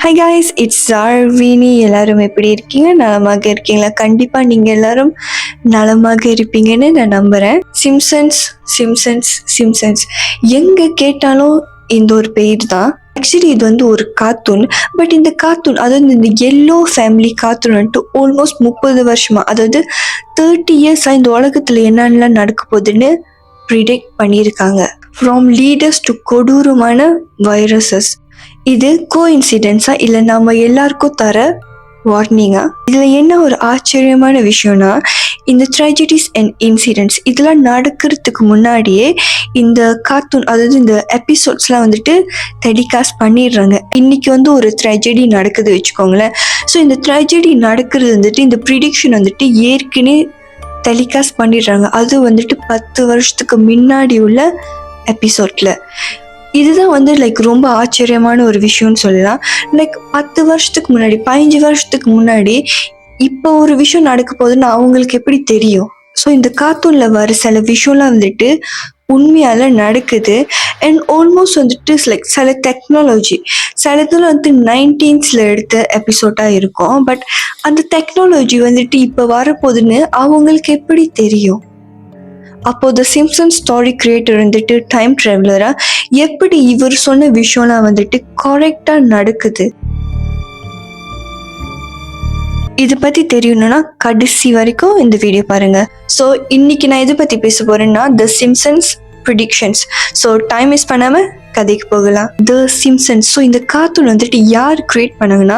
Hi guys, it's ஜார்வினி. எல்லாரும் எப்படி இருக்கீங்க? நலமாக இருக்கீங்களா? கண்டிப்பாக நீங்கள் எல்லாரும் நலமாக இருப்பீங்கன்னு நான் நம்புகிறேன். சிம்சன்ஸ் சிம்சன்ஸ் சிம்சன்ஸ் எங்கே கேட்டாலும் இந்த ஒரு பேர் தான். ஆக்சுவலி இது வந்து ஒரு கார்ட்டூன். பட் இந்த கார்ட்டூன், அதாவது இந்த எல்லோ ஃபேமிலி கார்ட்டூன் வந்துட்டு ஆல்மோஸ்ட் 30 வருஷமா, அதாவது 30 இயர்ஸாக இந்த உலகத்தில் என்னென்னலாம் நடக்க போகுதுன்னு ப்ரிடிக்ட் பண்ணியிருக்காங்க. ஃப்ரம் லீடர்ஸ் டு கொடூரமான வைரஸஸ். இது கோஇன்சிடென்ஸா இல்லை நம்ம எல்லாருக்கும் தர வார்னிங்கா? இதில் என்ன ஒரு ஆச்சரியமான விஷயம்னா, இந்த ட்ராஜடிஸ் அண்ட் இன்சிடென்ட்ஸ் இதெல்லாம் நடக்கிறதுக்கு முன்னாடியே இந்த கார்ட்டூன், அதாவது இந்த எபிசோட்ஸ்லாம் வந்துட்டு டெலிகாஸ்ட் பண்ணிடுறாங்க. இன்னைக்கு வந்து ஒரு ட்ராஜடி நடக்குது வச்சுக்கோங்களேன். ஸோ இந்த ட்ராஜடி நடக்கிறது வந்துட்டு, இந்த ப்ரிடிக்ஷன் வந்துட்டு ஏற்கனவே டெலிகாஸ்ட் பண்ணிடுறாங்க. அது வந்துட்டு 10 வருஷத்துக்கு முன்னாடி உள்ள எபிசோட்ல. இதுதான் வந்து ரொம்ப ஆச்சரியமான ஒரு விஷயம்னு சொல்லலாம். 10 வருஷத்துக்கு முன்னாடி, 15 வருஷத்துக்கு முன்னாடி இப்போ ஒரு விஷயம் நடக்க போகுதுன்னு அவங்களுக்கு எப்படி தெரியும்? ஸோ இந்த கார்ட்டூன்ல வர சில விஷயம்லாம் வந்துட்டு உண்மையால நடக்குது. அண்ட் ஆல்மோஸ்ட் வந்துட்டு சில டெக்னாலஜி, சில இதில் வந்து 19th எடுத்த எபிசோடாக இருக்கும். பட் அந்த டெக்னாலஜி வந்துட்டு இப்போ வரப்போகுதுன்னு அவங்களுக்கு எப்படி தெரியும்? அப்போ த சிம்சன் ஸ்டோரி கிரியேட்டர் வந்துட்டு டைம் ட்ராவலரா எப்படி இவர் சொன்ன விஷயம்லாம் வந்துட்டு கரெக்டா நடக்குது? இதை பத்தி தெரியணும்னா கடைசி வரைக்கும் இந்த வீடியோ பாருங்க. ஸோ இன்னைக்கு நான் எதை பத்தி பேச போறேன்னா, the Simpsons predictions. So time miss பண்ணாம கதைக்கு போகலாம். The Simpsons. ஸோ இந்த கார்ட்டூன் வந்துட்டு யார் கிரியேட் பண்ணாங்கன்னா,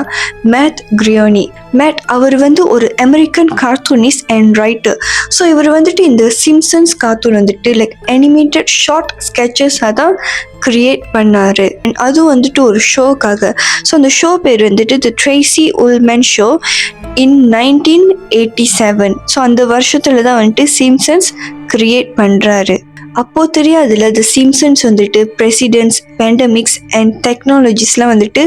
மேட் கிரியோனி. மேட் அவர் வந்து ஒரு American cartoonist and writer. So இவர் வந்துட்டு இந்த சிம்சன்ஸ் கார்ட்டூன் வந்துட்டு அனிமேட்டட் ஷார்ட் ஸ்கெச்சஸாக தான் கிரியேட் பண்ணாரு. அதுவும் வந்துட்டு ஒரு ஷோக்காக. ஸோ அந்த ஷோ பேர் வந்துட்டு the Tracey Ullman show in 1987. So அந்த வருஷத்துல தான் வந்துட்டு சிம்சன்ஸ் கிரியேட் பண்றாரு. அப்போ தெரியாதுல, த சிம்சன்ஸ் வந்துட்டு பிரசிடென்ட்ஸ், பேண்டமிக்ஸ் அண்ட் டெக்னாலஜிஸ்லாம் வந்துட்டு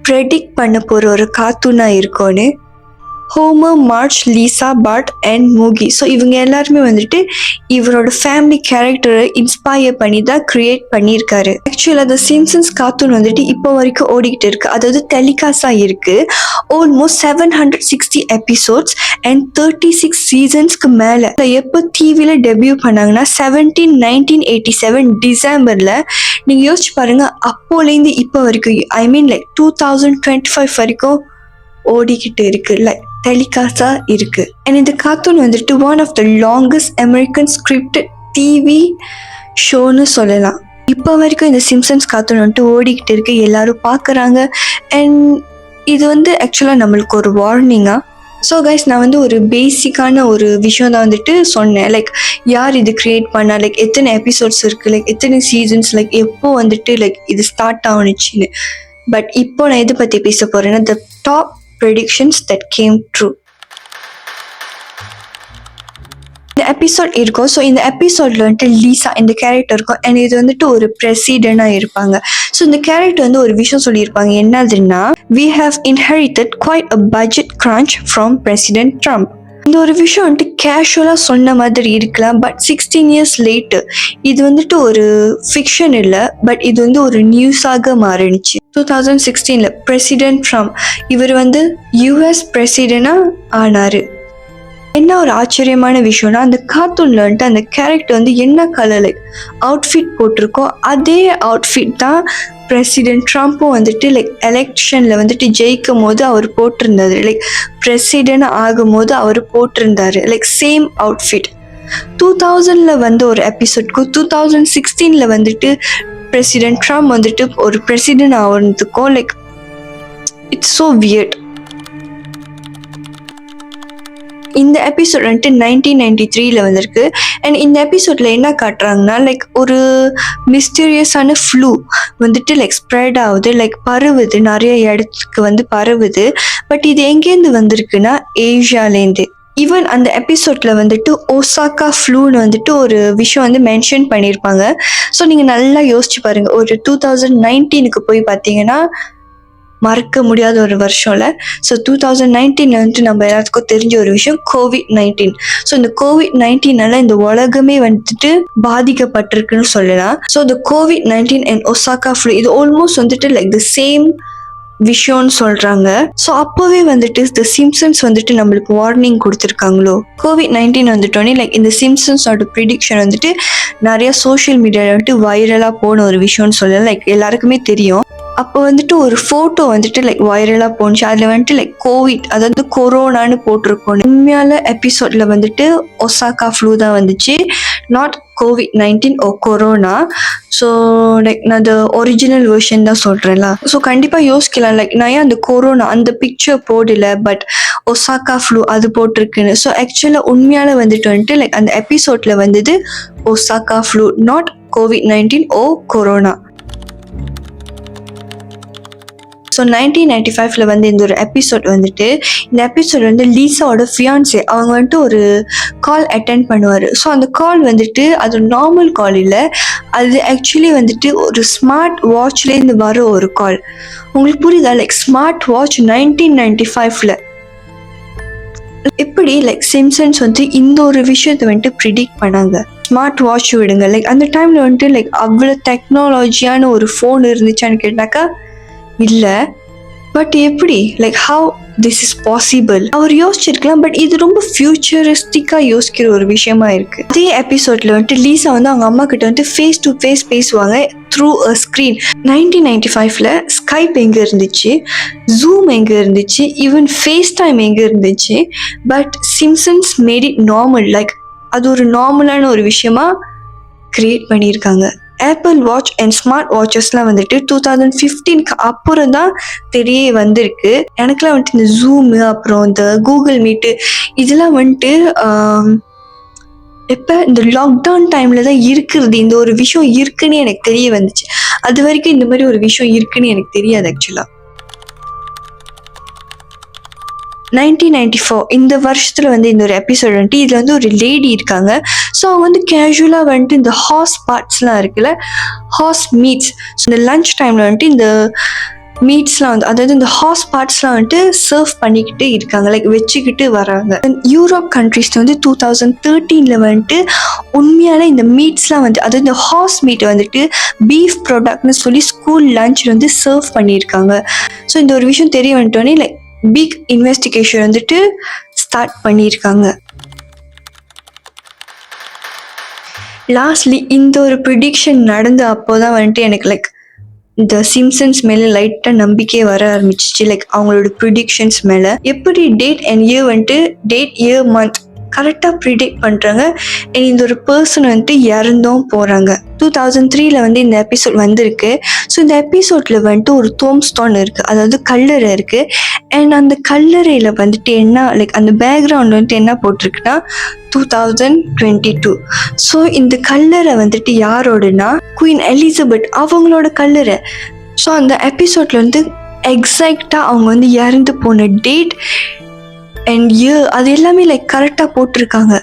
ப்ரெடிக்ட் பண்ண போகிற ஒரு கார்ட்டூனாக இருக்கும்னு. Homer, Marge, Lisa, Bart and மூகி. ஸோ இவங்க எல்லாருமே வந்துட்டு இவரோட ஃபேமிலி கேரக்டரை இன்ஸ்பயர் பண்ணி தான் கிரியேட் பண்ணியிருக்காரு. ஆக்சுவலாக த சிம்சன்ஸ் கார்ட்டூன் வந்துட்டு இப்போ வரைக்கும் ஓடிக்கிட்டு இருக்கு. அதாவது டெலிகாஸ்டாக இருக்கு. ஆல்மோஸ்ட் 760 எபிசோட்ஸ் அண்ட் 36 சீசன்ஸ்க்கு மேலே. எப்போ டிவியில் டெபியூ பண்ணாங்கன்னா 1987 டிசம்பரில். நீங்கள் யோசிச்சு பாருங்க, அப்போலேருந்து இப்போ வரைக்கும், ஐ மீன் 2025 வரைக்கும் ஓடிக்கிட்டு இருக்கு, டெலிகாஸ்டா இருக்கு. அண்ட் இந்த கார்ட்டூன் வந்துட்டு one of the longest American scripted TV ஷோன்னு சொல்லலாம். இப்போ வரைக்கும் இந்த சிம்சன்ஸ் கார்ட்டூன் வந்துட்டு ஓடிக்கிட்டு இருக்கு, எல்லாரும் பார்க்குறாங்க. அண்ட் இது வந்து ஆக்சுவலாக நம்மளுக்கு ஒரு வார்னிங்கா. ஸோ கைஸ், நான் வந்து ஒரு பேசிக்கான ஒரு விஷயம் தான் வந்துட்டு சொன்னேன். யார் இது கிரியேட் பண்ணா, எத்தனை எபிசோட்ஸ் இருக்கு, எத்தனை சீசன்ஸ், எப்போ வந்துட்டு இது ஸ்டார்ட் ஆகுனுச்சுன்னு. பட் இப்போ நான் எதை பற்றி பேச போறேன்னா, the top predictions that came true. இந்த எபிசோட் இருக்கும். ஸோ இந்த எபிசோட்ல வந்துட்டு லீசா இந்த கேரக்டர் இருக்கும். அண்ட் இது வந்துட்டு ஒரு பிரசிடென்டா இருப்பாங்க. ஸோ இந்த கேரக்டர் வந்து ஒரு விஷயம் சொல்லியிருப்பாங்க. என்னதுன்னா, we have inherited quite a budget crunch from President Trump. இந்த ஒரு விஷயம் வந்துட்டு கேஷுவலாக சொன்ன மாதிரி இருக்கலாம். பட் 16 years later இது வந்துட்டு ஒரு ஃபிக்ஷன் இல்லை, பட் இது வந்து ஒரு நியூஸாக மாறிடுச்சு. 2016 பிரசிடென்ட் ட்ரம்ப் இவர் வந்து US பிரசிடென்டாக ஆனார். என்ன ஒரு ஆச்சரியமான விஷயம்னா, அந்த கார்ட்டூன்ல வந்துட்டு அந்த கேரக்டர் வந்து என்ன கலர் அவுட்ஃபிட் போட்டிருக்கோ அதே அவுட்ஃபிட் தான் பிரசிடென்ட் ட்ரம்ப்பும் வந்துட்டு எலெக்ஷன்ல வந்துட்டு ஜெயிக்கும் போது அவர் போட்டிருந்தாரு. பிரசிடென்ட் ஆகும் போது அவர் போட்டிருந்தாரு சேம் அவுட்ஃபிட். 2000 வந்த ஒரு எபிசோட்க்கும் 2016 வந்துட்டு பிரசிடென்ட் ட்ரம்ப் வந்துட்டு ஒரு பிரசிடென்ட் ஆகிறதுக்கும் இட்ஸ் ஸோ வியர்ட். இந்த எபிசோட் வந்துட்டு 1993 வந்திருக்கு. அண்ட் இந்த எபிசோட்ல என்ன காட்டுறாங்கன்னா, ஒரு மிஸ்டீரியஸான ஃப்ளூ வந்துட்டு ஸ்ப்ரெட் ஆகுது, பரவுது, நிறைய இடத்துக்கு வந்து பரவுது. பட் இது எங்கேருந்து வந்திருக்குன்னா, ஏஷியாலேருந்து. ஈவன் அந்த எபிசோட்ல வந்துட்டு ஒசாக்கா ஃப்ளூன்னு வந்துட்டு ஒரு விஷயம் வந்து மென்ஷன் பண்ணியிருப்பாங்க. ஸோ நீங்கள் நல்லா யோசிச்சு பாருங்க. ஒரு 2019 போய் பார்த்தீங்கன்னா மறக்க முடியாத ஒரு வருஷம்ல. ஸோ 2019 வந்துட்டு நம்ம எல்லாத்துக்கும் தெரிஞ்ச ஒரு விஷயம் COVID-19. ஸோ இந்த COVID-19 இந்த உலகமே வந்துட்டு பாதிக்கப்பட்டிருக்குன்னு சொல்லலாம். ஸோ இந்த COVID-19 அண்ட் ஒசாக்கா ஃப்ளூ இது ஆல்மோஸ்ட் வந்துட்டு த சேம் விஷயம்னு சொல்றாங்க. ஸோ அப்போவே வந்துட்டு த சிம்சன்ஸ் வந்துட்டு நம்மளுக்கு வார்னிங் கொடுத்துருக்காங்களோ. COVID-19 வந்துட்டோன்னே லைக் இந்த சிம்சன்ஸோட ப்ரிடிக்ஷன் வந்துட்டு நிறைய சோஷியல் மீடியாவில் வந்துட்டு வைரலாக போன ஒரு விஷயம்னு சொல்லலாம். லைக் எல்லாருக்குமே தெரியும். அப்போ வந்துட்டு ஒரு ஃபோட்டோ வந்துட்டு லைக் வைரலாக போணுச்சு. அதில் வந்துட்டு லைக் கோவிட், அதாவது கொரோனான்னு போட்டிருக்கோம். உண்மையால எபிசோட்ல வந்துட்டு ஒசாகா ஃப்ளூ தான் வந்துச்சு, not COVID-19 or corona. So like நான் அந்த ஒரிஜினல் வெர்ஷன் தான் சொல்கிறேன்ல. ஸோ கண்டிப்பாக யோசிக்கலாம் லைக் நான் ஏன் அந்த கொரோனா அந்த பிக்சர் போடல, பட் ஒசாகா ஃப்ளூ அது போட்டிருக்குன்னு. ஸோ ஆக்சுவலாக உண்மையால வந்துட்டு லைக் அந்த எபிசோட்ல வந்தது Osaka flu, not COVID-19 or corona. So 1995 வந்து இந்த ஒரு எபிசோட் வந்துட்டு, இந்த எபிசோட் வந்து லீசாவோட ஃபியான்சே அவங்க வந்துட்டு ஒரு கால் அட்டென்ட் பண்ணுவார். ஸோ அந்த கால் வந்துட்டு அது நார்மல் கால் இல்லை, அது ஆக்சுவலி வந்துட்டு ஒரு ஸ்மார்ட் வாட்ச்லேருந்து வர ஒரு கால். உங்களுக்கு புரியுதா? லைக் ஸ்மார்ட் வாட்ச் 1995 எப்படி லைக் சிம்சன்ஸ் வந்து இந்த ஒரு விஷயத்தை வந்துட்டு ப்ரிடிக்ட் பண்ணாங்க. ஸ்மார்ட் வாட்ச் விடுங்க, லைக் அந்த டைமில் வந்துட்டு லைக் அவ்வளோ டெக்னாலஜியான ஒரு ஃபோன் இருந்துச்சான்னு கேட்டாக்கா இல்லை. பட் எப்படி like how this is possible அவர் யோசிச்சிருக்கலாம். பட் இது ரொம்ப ஃபியூச்சரிஸ்டிக்காக யோசிக்கிற ஒரு விஷயமா இருக்கு. அதே எபிசோட்ல வந்துட்டு லீசா வந்து அவங்க அம்மா கிட்ட வந்துட்டு ஃபேஸ் டு ஃபேஸ் பேசுவாங்க த்ரூ அ ஸ்க்ரீன். 1995 ஸ்கைப் எங்கே இருந்துச்சு, ஜூம் எங்கே இருந்துச்சு, ஈவன் ஃபேஸ் டைம் எங்கே இருந்துச்சு. But Simpsons made it normal, like அது ஒரு நார்மலான ஒரு விஷயமா கிரியேட் பண்ணியிருக்காங்க. ஆப்பிள் வாட்ச் அண்ட் ஸ்மார்ட் வாட்சஸ்லாம் வந்துட்டு 2015 அப்புறம் தான் தெரிய வந்திருக்கு. எனக்குலாம் வந்துட்டு இந்த ஜூமு அப்புறம் இந்த கூகுள் மீட்டு இதெல்லாம் வந்துட்டு எப்போ இந்த லாக்டவுன் டைமில் தான் இருக்கிறது. இந்த ஒரு விஷயம் இருக்குன்னு எனக்கு தெரிய வந்துச்சு. அது வரைக்கும் இந்த மாதிரி ஒரு விஷயம் இருக்குன்னு எனக்கு தெரியாது ஆக்சுவலாக. 1994 இந்த வருஷத்துல வந்து இந்த ஒரு எபிசோட் வந்துட்டு இதுல வந்து ஒரு லேடி இருக்காங்க. ஸோ அவங்க வந்து கேஷுவலா வந்துட்டு இந்த ஹார்ஸ் பார்ட்ஸ்லாம் இருக்குல்ல, ஹார்ஸ் மீட்ஸ், இந்த லஞ்ச் டைம்ல வந்துட்டு இந்த மீட்ஸ்லாம் வந்து அதாவது இந்த ஹார்ஸ் பார்ட்ஸ்லாம் வந்துட்டு சர்வ் பண்ணிக்கிட்டு இருக்காங்க, லைக் வச்சுக்கிட்டு வராங்க. யூரோப் கண்ட்ரீஸ்ல வந்து 2013 வந்துட்டு உண்மையால இந்த மீட்ஸ்லாம் வந்து அதாவது இந்த ஹார்ஸ் மீட் வந்துட்டு பீஃப் ப்ராடக்ட்னு சொல்லி ஸ்கூல் லஞ்ச் வந்து சர்வ் பண்ணியிருக்காங்க. ஸோ இந்த ஒரு விஷயம் தெரிய வந்துட்டோன்னே லைக் பிக் இன்வெஸ்டிகேஷன் வந்துட்டு ஸ்டார்ட் பண்ணியிருக்காங்க. லாஸ்ட்லி இந்த ஒரு ப்ரிடிக்ஷன் நடந்த அப்போதான் வந்துட்டு எனக்கு லைக் இந்த சிம்சன்ஸ் மேலே லைட்டாக நம்பிக்கை வர ஆரம்பிச்சிச்சு. லைக் அவங்களோட ப்ரிடிக்ஷன்ஸ் மேலே எப்படி டேட் அண்ட் இயர் வந்துட்டு டேட் இயர் மந்த் கரெக்டாக ப்ரிடிக்ட் பண்ணுறாங்க. அண்ட் இந்த ஒரு பர்சன் வந்துட்டு இறந்தும் போகிறாங்க. 2003 வந்து இந்த எபிசோட் வந்திருக்கு. ஸோ இந்த எபிசோட்ல வந்துட்டு ஒரு டோம்ஸ்டோன் இருக்குது, அதாவது கல்லறை இருக்குது. அண்ட் அந்த கல்லறையில் வந்துட்டு என்ன லைக் அந்த பேக்ரவுண்ட் வந்துட்டு என்ன போட்டிருக்குன்னா 2022. ஸோ இந்த கல்லறை வந்துட்டு யாரோடனா குயின் எலிசபெத் அவங்களோட கல்லறை. ஸோ அந்த எபிசோட்ல வந்து எக்ஸாக்டாக அவங்க வந்து இறந்து போன டேட் அண்ட் இயர் அது எல்லாமே லைக் கரெக்டாக போட்டிருக்காங்க.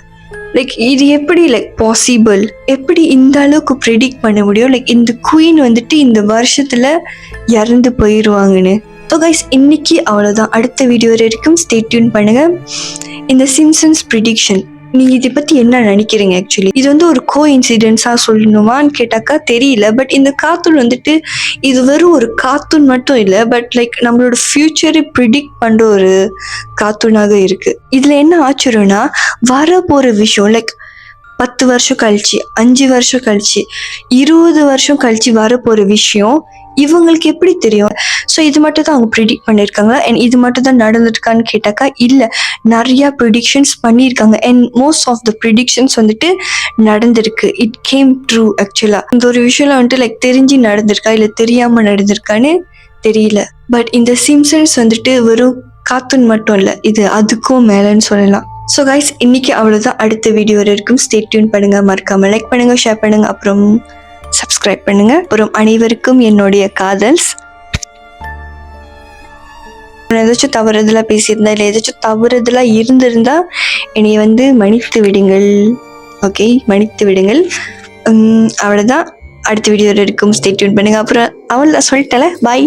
லைக் இது எப்படி லைக் பாசிபிள், எப்படி இந்த அளவுக்கு ப்ரெடிக்ட் பண்ண முடியும்? லைக் இந்த குயின் வந்துட்டு இந்த வருஷத்துல இறந்து போயிடுவாங்கன்னு. ஸோ கைஸ் இன்னைக்கு அவ்வளோதான். அடுத்த வீடியோ வரைக்கும் ஸ்டே டியூன் பண்ணுங்க. இந்த சிம்சன்ஸ் ப்ரிடிக்ஷன் நீங்கள் இதை பற்றி என்ன நினைக்கிறீங்க? ஆக்சுவலி இது வந்து ஒரு கோ இன்சிடென்ஸாக சொல்லணுமான்னு கேட்டாக்கா தெரியல. பட் இந்த கார்ட்டூன் வந்துட்டு இது வெறும் ஒரு கார்ட்டூன் மட்டும் இல்லை, பட் லைக் நம்மளோட ஃப்யூச்சரை ப்ரிடிக்ட் பண்ணுற ஒரு கார்ட்டூனாக இருக்குது. இதில் என்ன ஆச்சரியம்னா வர போகிற விஷயம் லைக் 10 வருஷம் கழிச்சு, 5 வருஷம் கழிச்சு, 20 வருஷம் கழிச்சு வர போகிற விஷயம் இவங்களுக்கு எப்படி தெரியும்? ஸோ இது மட்டும் தான் அவங்க ப்ரிடிக்ட் பண்ணியிருக்காங்க. அண்ட் இது மட்டும் தான் நடந்துருக்கான்னு கேட்டாக்கா இல்லை, நிறையா ப்ரிடிக்ஷன்ஸ் பண்ணியிருக்காங்க. And most of the predictions வந்துட்டு நடந்திருக்கு. It came true. ஆக்சுவலாக இந்த ஒரு விஷயம்லாம் வந்துட்டு லைக் தெரிஞ்சு நடந்திருக்கா இல்லை தெரியாமல் நடந்திருக்கான்னு தெரியல. பட் இந்த சிம்சன்ஸ் வந்துட்டு வெறும் கார்ட்டூன் மட்டும் இல்லை, இது அதுக்கும் மேலேன்னு சொல்லலாம். ஸோ கைஸ் இன்னைக்கு அவ்வளோதான். அடுத்த வீடியோ வரைக்கும் ஸ்டே டியூன் பண்ணுங்க. மறக்காம லைக் பண்ணுங்க, ஷேர் பண்ணுங்க, அப்புறம் சப்ஸ்கிரைப் பண்ணுங்க. அப்புறம் அனைவருக்கும் என்னுடைய காதல்ஸ். ஏதாச்சும் தவறுதலாக பேசியிருந்தா இல்லை ஏதாச்சும் தவறுதலாக இருந்திருந்தா என்னை வந்து மன்னித்து விடுங்கள். ஓகே, மன்னித்து விடுங்கள். அவ்வளோதான். அடுத்த வீடியோ வரைக்கும் ஸ்டே டியூன் பண்ணுங்க. அப்புறம் அவ்வளோதான் சொல்லிட்டல, பாய்.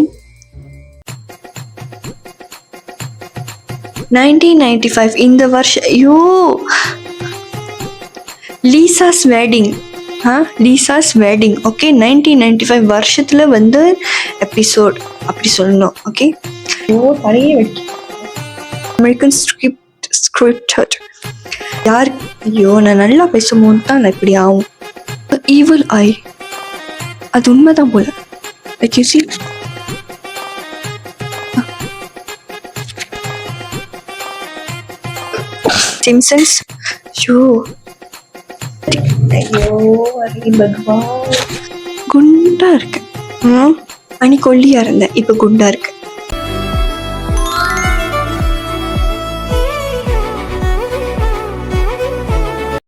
1995 இந்த வருஷம் ஐயோ லீசாஸ் வெட்டிங் லீசாஸ் வெட்டிங். ஓகே, 1995 வருஷத்துல வந்து எபிசோட் அப்படி சொல்லணும். ஓகே, நிறைய வெட்டி அமெரிக்கன் ஸ்கிரிப்டட். யார்? ஐயோ, நான் நல்லா பேசும்போது தான் நான் இப்படி ஆகும். ஈவில் ஐ, அது உண்மைதான் போல. Like you see, Simpsons. ஐயோ அரே பகவான், குண்டா இருக்கேன். அன்னைக்கு ஒல்லியா இருந்தேன், இப்போ குண்டா இருக்கேன்.